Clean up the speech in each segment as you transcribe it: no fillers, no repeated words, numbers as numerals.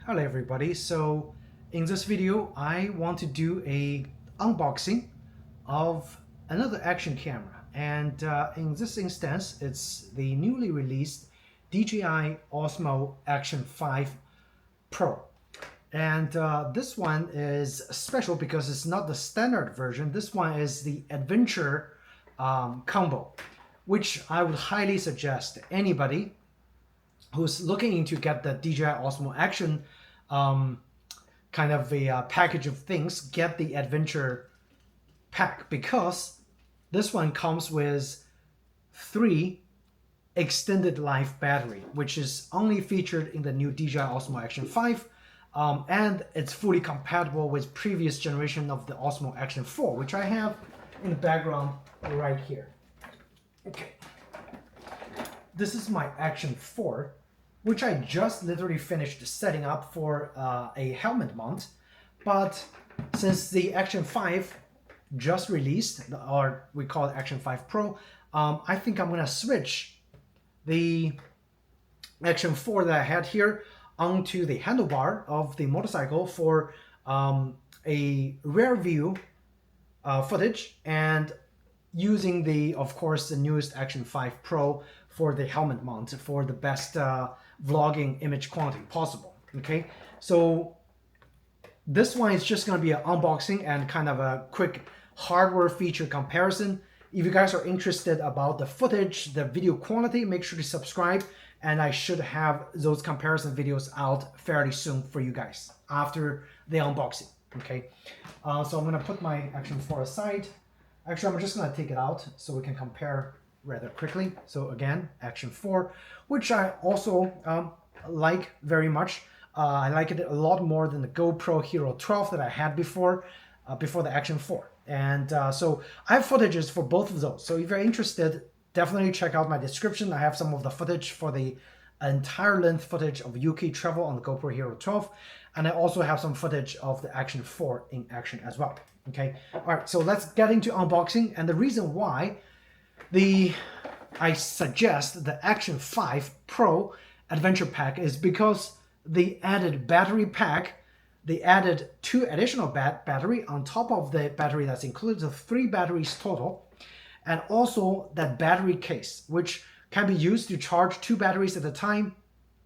Hello everybody, so in this video I want to do a unboxing of another action camera, and in this instance it's the newly released DJI Osmo Action 5 Pro. And this one is special because it's not the standard version. This one is the adventure combo, which I would highly suggest anybody who's looking to get the DJI Osmo Action kind of a package of things, get the adventure pack, because this one comes with 3 extended life battery, which is only featured in the new DJI Osmo Action 5, and it's fully compatible with previous generation of the Osmo Action 4, which I have in the background right here. Okay, this is my Action 4, which I just literally finished setting up for a helmet mount. But since the Action 5 just released, or we call it Action 5 Pro, I think I'm gonna switch the Action 4 that I had here onto the handlebar of the motorcycle for a rear view footage, and using of course, the newest Action 5 Pro for the helmet mount for the best vlogging image quality possible. Okay, so this one is just going to be an unboxing and kind of a quick hardware feature comparison. If you guys are interested about the footage, the video quality, make sure to subscribe, and I should have those comparison videos out fairly soon for you guys after the unboxing. Okay, so I'm going to put my Action 4 aside. Actually, I'm just going to take it out so we can compare rather quickly. So again, Action 4, which I also like very much. I like it a lot more than the GoPro Hero 12 that I had before the Action 4. And so I have footages for both of those. So if you're interested, definitely check out my description. I have some of the footage for the entire length footage of UK travel on the GoPro Hero 12. And I also have some footage of the Action 4 in action as well. Okay, all right, so let's get into unboxing. And the reason why I suggest the Action 5 Pro Adventure Pack is because the added battery pack, they added 2 additional battery on top of the battery that's included, so 3 batteries total, and also that battery case, which can be used to charge 2 batteries at a time.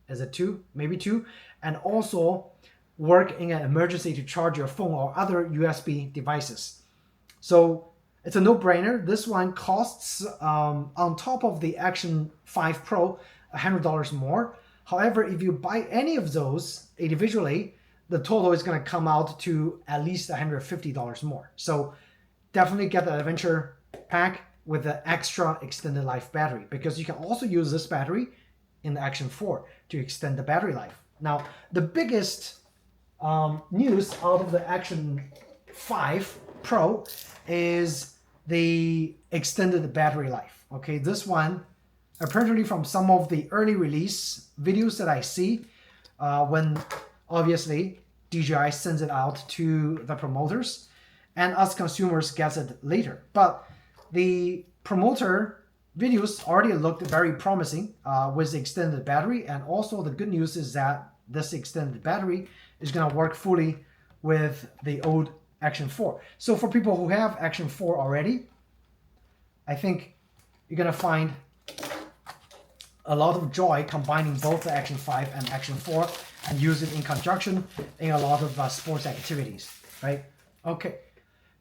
Is it 2? Maybe 2, and also work in an emergency to charge your phone or other USB devices. So it's a no-brainer. This one costs, on top of the Action 5 Pro, $100 more. However, if you buy any of those individually, the total is going to come out to at least $150 more. So definitely get the adventure pack with the extra extended life battery, because you can also use this battery in the Action 4 to extend the battery life. Now, the biggest news out of the Action 5 Pro is the extended battery life. Okay, this one, apparently from some of the early release videos that I see, when obviously DJI sends it out to the promoters and us consumers gets it later. But the promoter videos already looked very promising with the extended battery, and also the good news is that this extended battery is going to work fully with the old Action 4. So for people who have Action 4 already, I think you're going to find a lot of joy combining both the Action 5 and Action 4 and use it in conjunction in a lot of sports activities, right? Okay,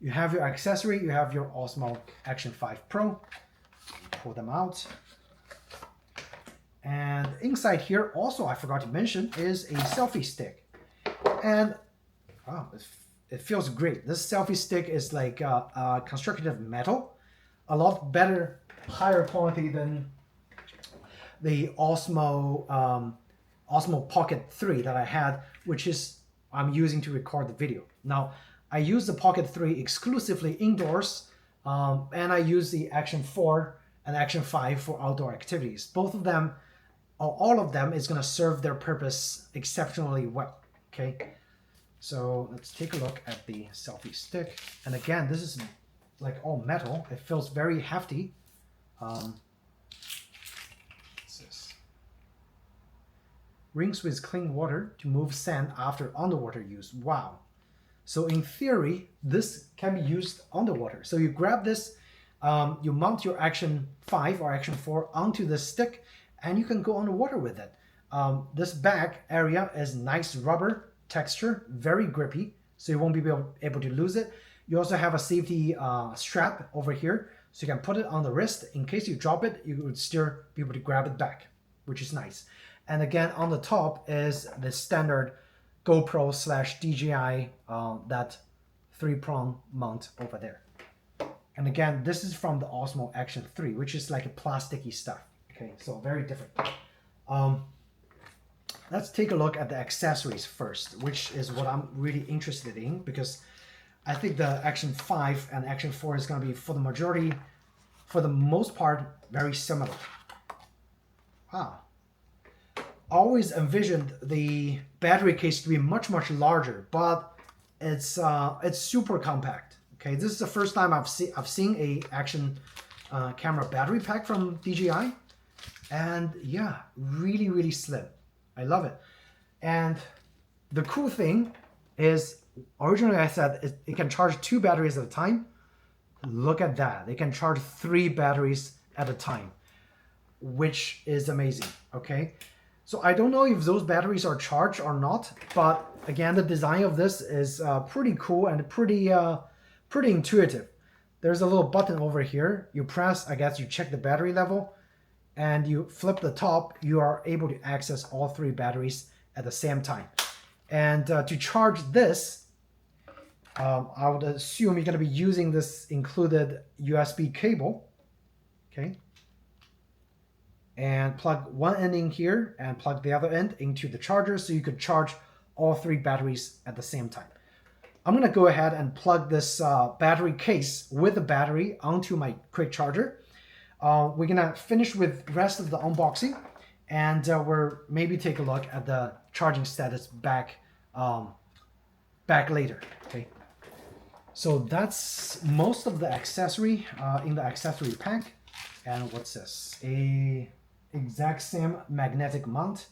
you have your accessory, you have your Osmo Action 5 Pro. Pull them out. And inside here, also I forgot to mention, is a selfie stick. And wow, it feels great. This selfie stick is like constructed metal, a lot better, higher quality than the Osmo Pocket 3 that I had, which is I'm using to record the video. Now, I use the Pocket 3 exclusively indoors, and I use the Action 4 and Action 5 for outdoor activities. Both of them, or all of them, is going to serve their purpose exceptionally well. Okay, so let's take a look at the selfie stick. And again, this is like all metal. It feels very hefty. What's this? rinse with clean water to move sand after underwater use. Wow. So in theory, this can be used underwater. So you grab this, you mount your Action 5 or Action 4 onto the stick, and you can go underwater with it. This back area is nice rubber texture, very grippy, so you won't be able to lose it. You also have a safety strap over here, so you can put it on the wrist. In case you drop it, you would still be able to grab it back, which is nice. And again, on the top is the standard GoPro / DJI, that 3-prong mount over there. And again, this is from the Osmo Action 3, which is like a plasticky stuff. Okay, so very different. Let's take a look at the accessories first, which is what I'm really interested in, because I think the Action 5 and Action 4 is going to be, for the most part, very similar. Wow. Always envisioned the battery case to be much larger, but it's super compact. Okay, this is the first time I've seen a action camera battery pack from DJI, and yeah, really slim. I love it. And the cool thing is, originally I said it can charge 2 batteries at a time. Look at that, it can charge 3 batteries at a time, which is amazing. Okay. So I don't know if those batteries are charged or not, but again, the design of this is pretty cool and pretty intuitive. There's a little button over here. You press, I guess you check the battery level, and you flip the top. You are able to access all 3 batteries at the same time. And to charge this, I would assume you're going to be using this included USB cable. Okay. And plug one end in here and plug the other end into the charger, so you could charge all 3 batteries at the same time. I'm going to go ahead and plug this battery case with the battery onto my quick charger. We're going to finish with the rest of the unboxing, and we'll maybe take a look at the charging status back later. Okay. So that's most of the accessory in the accessory pack. And what's this? A exact same magnetic mount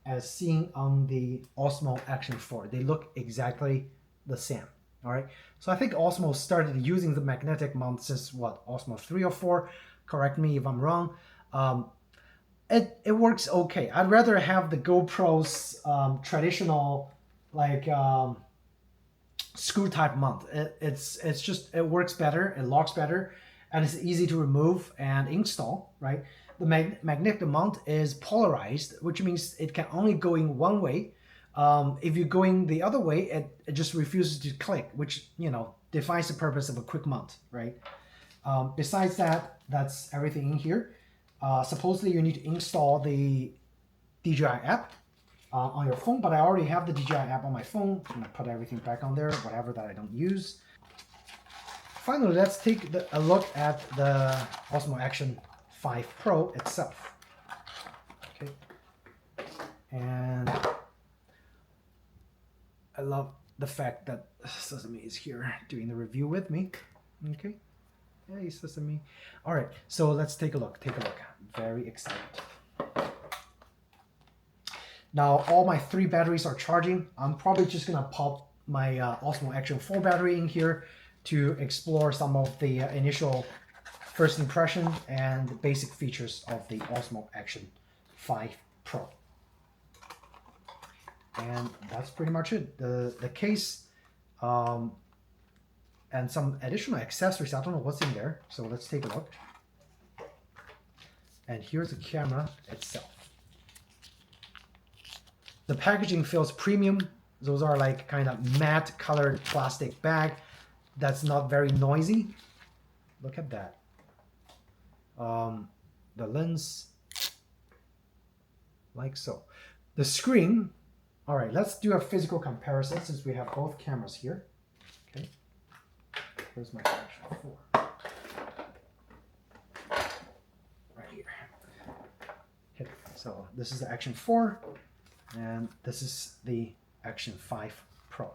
as seen on the Osmo Action 4. They look exactly the same. All right. So I think Osmo started using the magnetic mount since what, Osmo 3 or 4? Correct me if I'm wrong. It works okay. I'd rather have the GoPro's traditional like screw type mount. It works better. It locks better, and it's easy to remove and install. Right. The magnetic mount is polarized, which means it can only go in one way. If you're going the other way, it just refuses to click, which, you know, defines the purpose of a quick mount, right? Besides that, that's everything in here. Supposedly you need to install the DJI app on your phone, but I already have the DJI app on my phone. I'm gonna put everything back on there, whatever that I don't use. Finally, let's take a look at the Osmo Action 5 Pro itself. Okay, and I love the fact that Sesame is here doing the review with me. Okay, hey Sesame. All right, so let's take a look. Very excited. Now all my 3 batteries are charging. I'm probably just gonna pop my Osmo Action 4 battery in here to explore some of the initial first impression and basic features of the Osmo Action 5 Pro. And that's pretty much it. The case and some additional accessories. I don't know what's in there, so let's take a look. And here's the camera itself. The packaging feels premium. Those are like kind of matte colored plastic bag that's not very noisy. Look at that. The lens, like so. The screen. All right, let's do a physical comparison since we have both cameras here. Okay, here's my Action 4. Right here. Okay, so this is the Action 4, and this is the Action 5 Pro.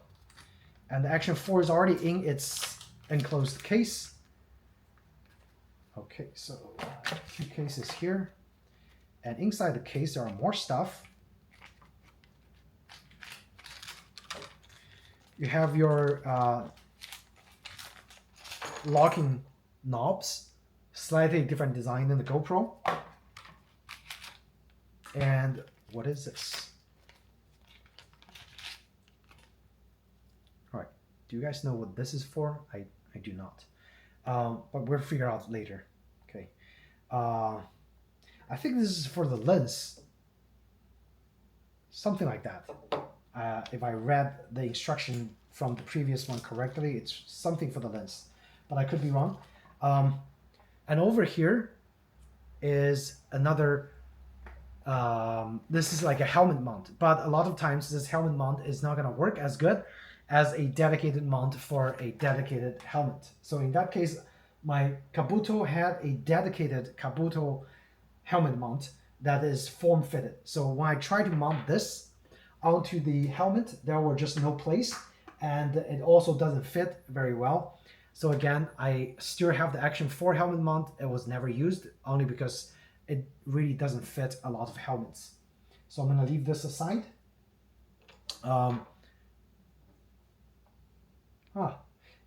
And the Action 4 is already in its enclosed case. Okay, so 2 cases here. And inside the case, there are more stuff. You have your locking knobs, slightly different design than the GoPro. And what is this? All right, do you guys know what this is for? I do not, but we'll figure out later. Okay, I think this is for the lens, something like that. If I read the instruction from the previous one correctly, it's something for the lens, but I could be wrong. And over here is another, this is like a helmet mount, but a lot of times this helmet mount is not going to work as good as a dedicated mount for a dedicated helmet. So in that case, my Kabuto had a dedicated Kabuto helmet mount that is form fitted. So when I try to mount this onto the helmet, there were just no place, and it also doesn't fit very well. So again, I still have the Action 4 helmet mount. It was never used, only because it really doesn't fit a lot of helmets. So I'm going to leave this aside.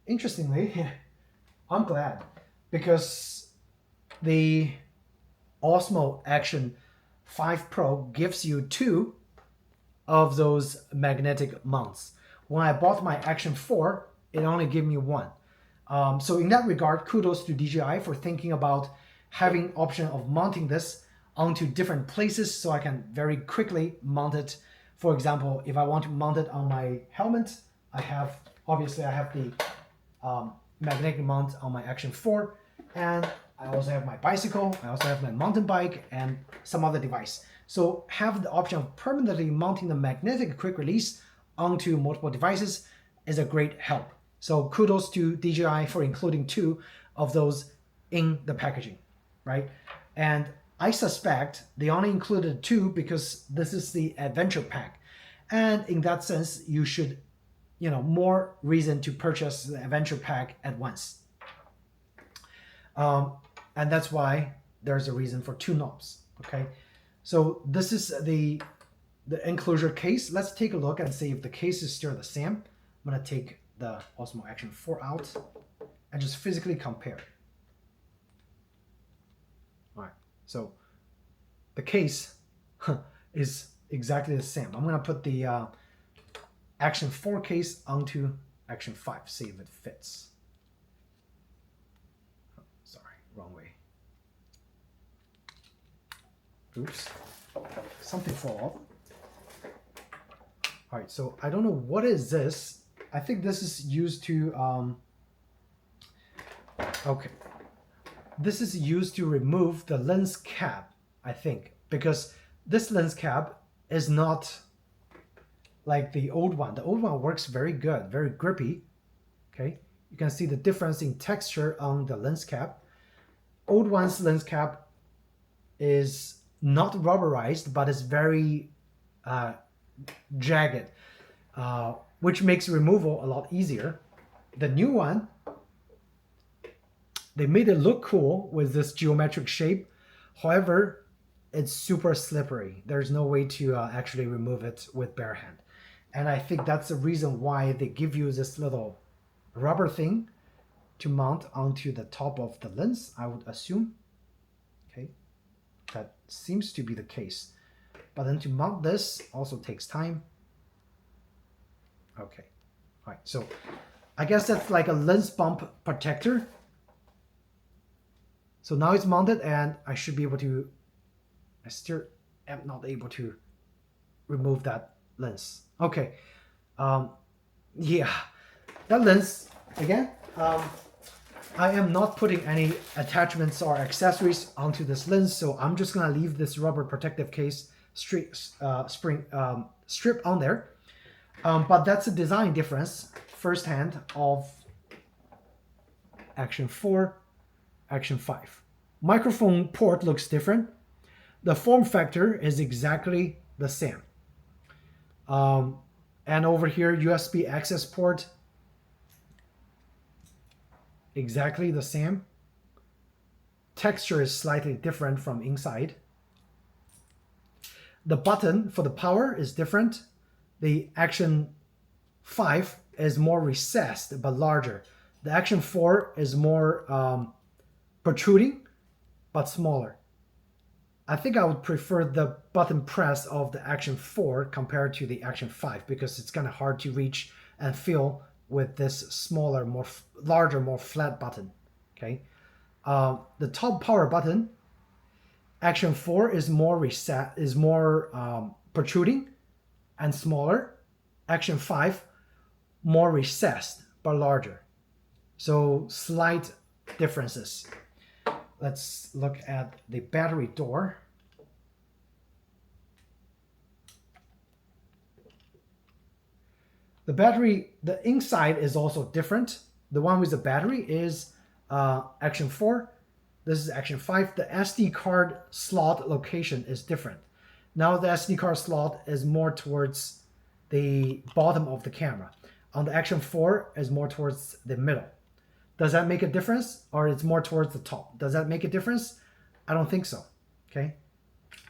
Interestingly, I'm glad, because the Osmo Action 5 Pro gives you 2 of those magnetic mounts. When I bought my Action 4, it only gave me 1. So in that regard, kudos to DJI for thinking about having option of mounting this onto different places so I can very quickly mount it. For example, if I want to mount it on my helmet, obviously I have the magnetic mount on my Action 4, and I also have my bicycle, I also have my mountain bike, and some other device. So have the option of permanently mounting the magnetic quick release onto multiple devices is a great help. So kudos to DJI for including 2 of those in the packaging, right? And I suspect they only included 2 because this is the adventure pack. And in that sense, you should, more reason to purchase the adventure pack at once. And that's why there's a reason for 2 knobs, okay? So this is the enclosure case. Let's take a look and see if the case is still the same. I'm gonna take the Osmo Action 4 out and just physically compare. All right, so the case is exactly the same. I'm gonna put the Action 4 case onto Action 5, see if it fits. Oh, sorry, wrong way. Oops, something fell off. All right, so I don't know what is this. I think this is used to, okay. This is used to remove the lens cap, I think, because this lens cap is not like the old one. The old one works very good, very grippy, okay? You can see the difference in texture on the lens cap. Old one's lens cap is not rubberized, but it's very jagged, which makes removal a lot easier. The new one, they made it look cool with this geometric shape. However, it's super slippery. There's no way to actually remove it with bare hand. And I think that's the reason why they give you this little rubber thing to mount onto the top of the lens, I would assume. Okay, that seems to be the case. But then to mount this also takes time. Okay, all right, so I guess that's like a lens bump protector. So now it's mounted and I should be able to, I still am not able to remove that lens. Okay, yeah, that lens, again, I am not putting any attachments or accessories onto this lens, so I'm just gonna leave this rubber protective case strip on there. But that's a design difference firsthand of Action 4, Action 5. Microphone port looks different. The form factor is exactly the same. And over here, USB access port, exactly the same. Texture is slightly different from inside. The button for the power is different. The Action 5 is more recessed but larger. The Action 4 is more protruding but smaller. I think I would prefer the button press of the Action 4 compared to the Action 5 because it's kind of hard to reach and feel with this smaller, larger, more flat button. Okay, the top power button, Action 4 is more protruding and smaller. Action 5 more recessed but larger. So slight differences. Let's look at the battery door. The battery, the inside is also different. The one with the battery is Action 4. This is Action 5. The SD card slot location is different. Now the SD card slot is more towards the bottom of the camera. On the Action 4 is more towards the middle. Does that make a difference? Or it's more towards the top? Does that make a difference? I don't think so. Okay.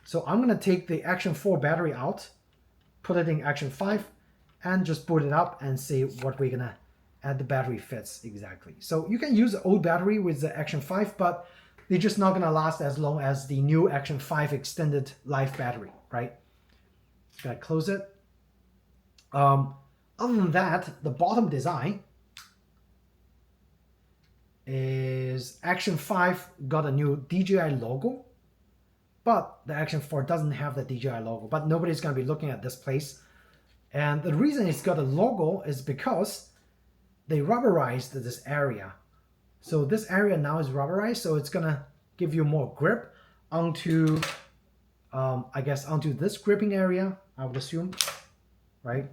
So I'm going to take the Action 4 battery out, put it in Action 5, and just boot it up and see what we're going to add the battery fits exactly. So you can use the old battery with the Action 5, but they're just not going to last as long as the new Action 5 extended life battery, right? Gotta close it. Other than that, the bottom design is Action 5 got a new DJI logo, but the Action 4 doesn't have the DJI logo, but nobody's going to be looking at this place. And the reason it's got a logo is because they rubberized this area. So this area now is rubberized, so it's going to give you more grip onto, I guess, onto this gripping area, I would assume, right?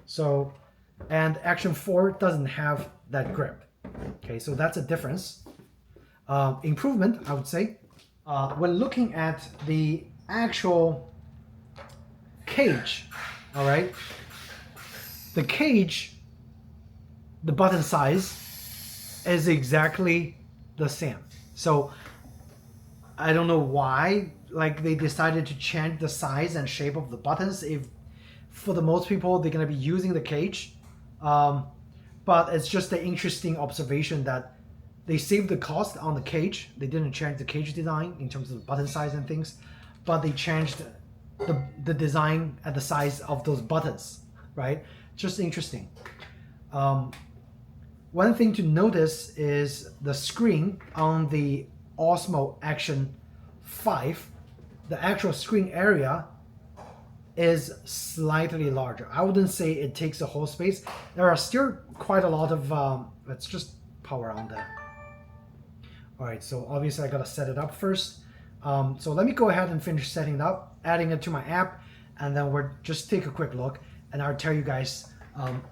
So, and Action 4 doesn't have that grip. Okay, so that's a difference. Improvement, I would say. When looking at the actual cage, all right, the cage, the button size is exactly the same. So I don't know why, like, they decided to change the size and shape of the buttons. If for the most people they're gonna be using the cage. But it's just an interesting observation that they saved the cost on the cage. They didn't change the cage design in terms of the button size and things, but they changed the design and the size of those buttons, right? Just interesting. One thing to notice is the screen on the Osmo Action 5. The actual screen area is slightly larger. I wouldn't say it takes the whole space. There are still quite a lot of, let's just power on that. All right, so obviously I gotta set it up first. So let me go ahead and finish setting it up, adding it to my app, and then we'll just take a quick look and I'll tell you guys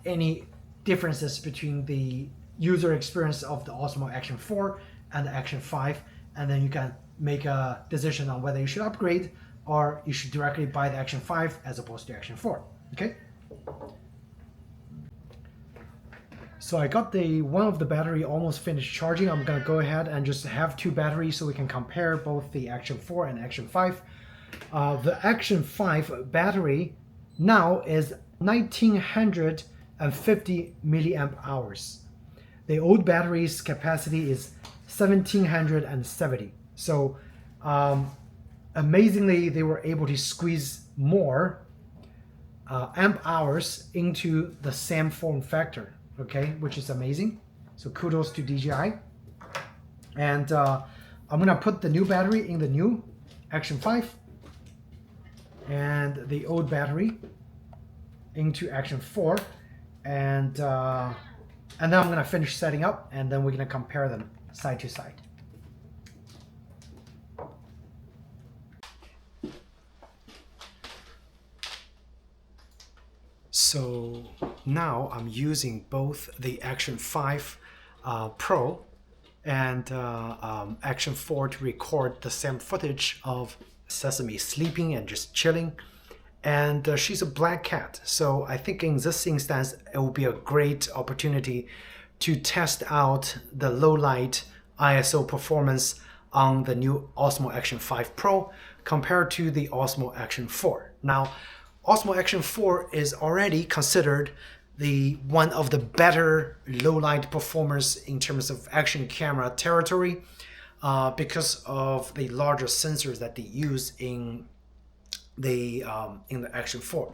any differences between the user experience of the Osmo Action 4 and the Action 5, and then you can make a decision on whether you should upgrade or you should directly buy the Action 5 as opposed to Action 4, okay? So I got one of the battery almost finished charging. I'm gonna go ahead and just have two batteries so we can compare both the Action 4 and Action 5. The Action 5 battery now is 1950 milliamp hours. The old battery's capacity is 1770. So amazingly, they were able to squeeze more amp hours into the same form factor, okay, which is amazing. So kudos to DJI. And I'm gonna put the new battery in the new Action 5 and the old battery into Action 4, and then I'm gonna finish setting up, and then we're gonna compare them side to side. So now I'm using both the Action 5 Pro and Action 4 to record the same footage of Sesame sleeping and just chilling. And she's a black cat, so I think in this instance it will be a great opportunity to test out the low light ISO performance on the new Osmo Action 5 Pro compared to the Osmo Action 4. Now, Osmo Action 4 is already considered the one of the better low light performers in terms of action camera territory, because of the larger sensors that they use in the Action 4.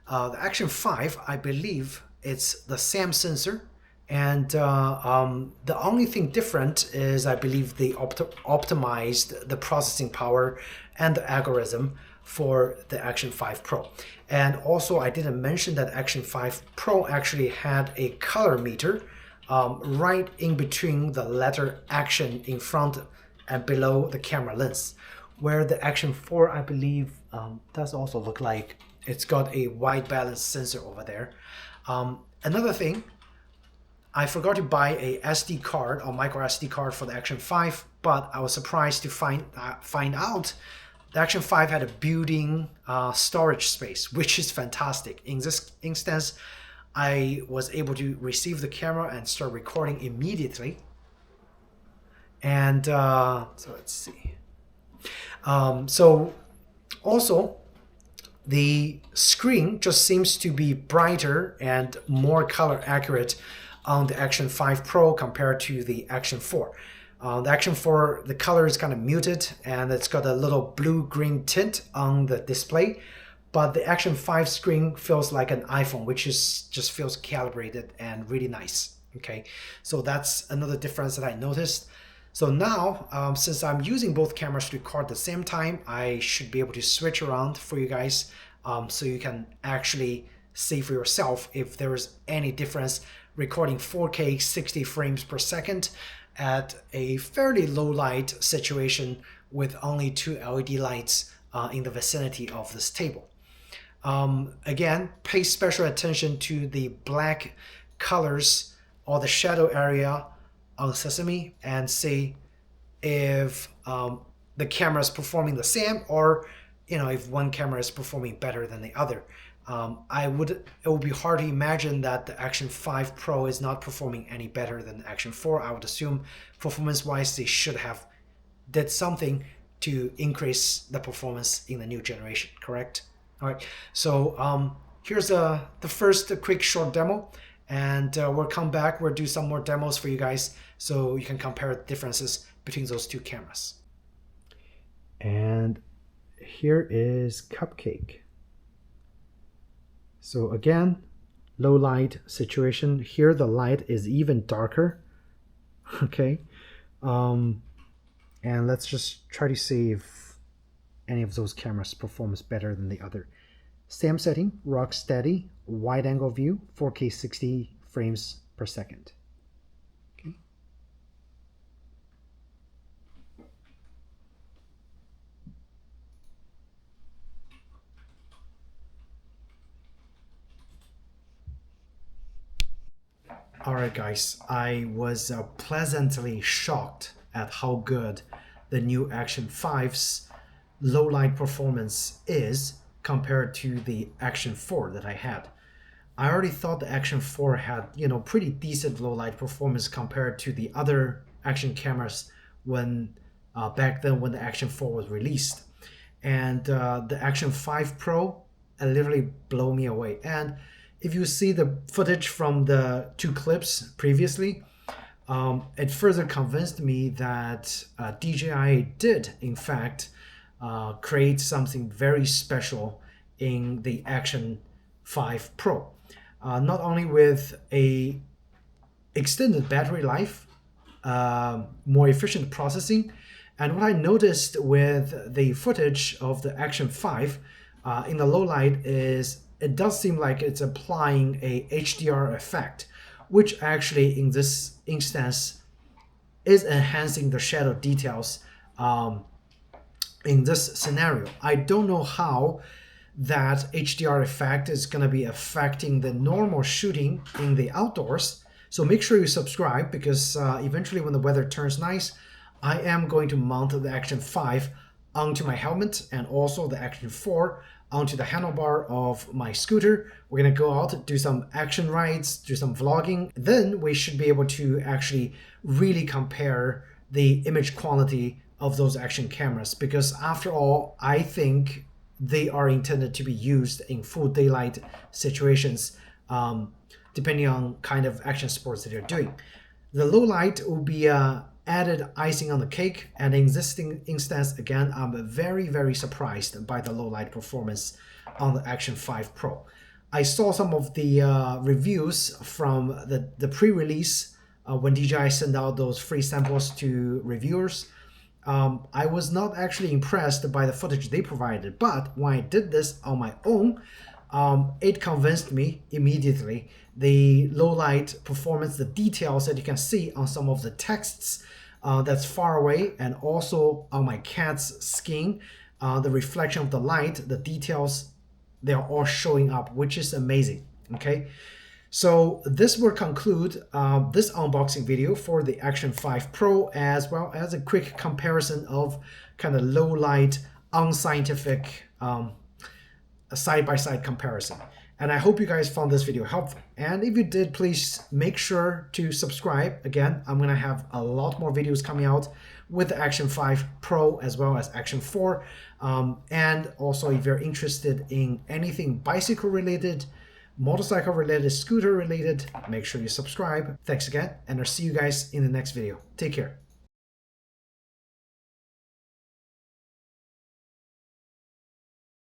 The Action 5, I believe it's the same sensor, and the only thing different is I believe they optimized the processing power and the algorithm for the Action 5 Pro. And also I didn't mention that Action 5 Pro actually had a color meter right in between the letter Action in front and below the camera lens, where the Action 4, I believe, does also look like it's got a white balance sensor over there. Another thing, I forgot to buy a SD card or micro SD card for the Action 5, but I was surprised to find out the Action 5 had a built-in storage space, which is fantastic. In this instance, I was able to receive the camera and start recording immediately. And so let's see. So also, the screen just seems to be brighter and more color accurate on the Action 5 Pro compared to the Action 4. The Action 4, the color is kind of muted and it's got a little blue-green tint on the display, but the Action 5 screen feels like an iPhone, which is just feels calibrated and really nice. Okay, so that's another difference that I noticed. So now, since I'm using both cameras to record at the same time, I should be able to switch around for you guys, so you can actually see for yourself if there is any difference recording 4K 60 frames per second at a fairly low light situation with only 2 LED lights in the vicinity of this table. Again, pay special attention to the black colors or the shadow area on Sesame and see if the camera is performing the same, or if one camera is performing better than the other. It would be hard to imagine that the Action 5 Pro is not performing any better than the Action 4. I would assume performance-wise they should have did something to increase the performance in the new generation, correct? All right, so here's the first quick short demo, and we'll come back, we'll do some more demos for you guys so you can compare the differences between those two cameras. And here is Cupcake. So again, low light situation. Here the light is even darker. Okay, and let's just try to see if any of those cameras performs better than the other. Same setting, rock steady, wide angle view, 4K 60 frames per second. Okay. All right, guys, I was pleasantly shocked at how good the new Action 5's low light performance is compared to the Action 4 that I had. I already thought the Action 4 had, pretty decent low light performance compared to the other action cameras when back then when the Action 4 was released. And the Action 5 Pro literally blew me away. And if you see the footage from the two clips previously, it further convinced me that DJI did, in fact, create something very special in the Action 5 Pro. Not only with a extended battery life, more efficient processing, and what I noticed with the footage of the Action 5 in the low light is it does seem like it's applying a HDR effect, which actually in this instance is enhancing the shadow details in this scenario. I don't know how that HDR effect is going to be affecting the normal shooting in the outdoors. So make sure you subscribe, because eventually when the weather turns nice, I am going to mount the Action 5 onto my helmet and also the Action 4 onto the handlebar of my scooter. We're going to go out, do some action rides, do some vlogging. Then we should be able to actually really compare the image quality of those action cameras, because after all, I think they are intended to be used in full daylight situations depending on kind of action sports that you're doing. The low light will be added icing on the cake. And existing instance, again, I'm very, very surprised by the low light performance on the Action 5 Pro. I saw some of the reviews from the pre-release when DJI sent out those free samples to reviewers. I was not actually impressed by the footage they provided, but when I did this on my own, it convinced me immediately. The low light performance, the details that you can see on some of the texts that's far away, and also on my cat's skin, the reflection of the light, the details, they are all showing up, which is amazing. Okay, so this will conclude this unboxing video for the Action 5 Pro, as well as a quick comparison of kind of low light, unscientific side-by-side comparison. And I hope you guys found this video helpful. And if you did, please make sure to subscribe. Again, I'm gonna have a lot more videos coming out with the Action 5 Pro as well as Action 4. And also, if you're interested in anything bicycle related, motorcycle related, scooter related, make sure you subscribe. Thanks again, and I'll see you guys in the next video. Take care.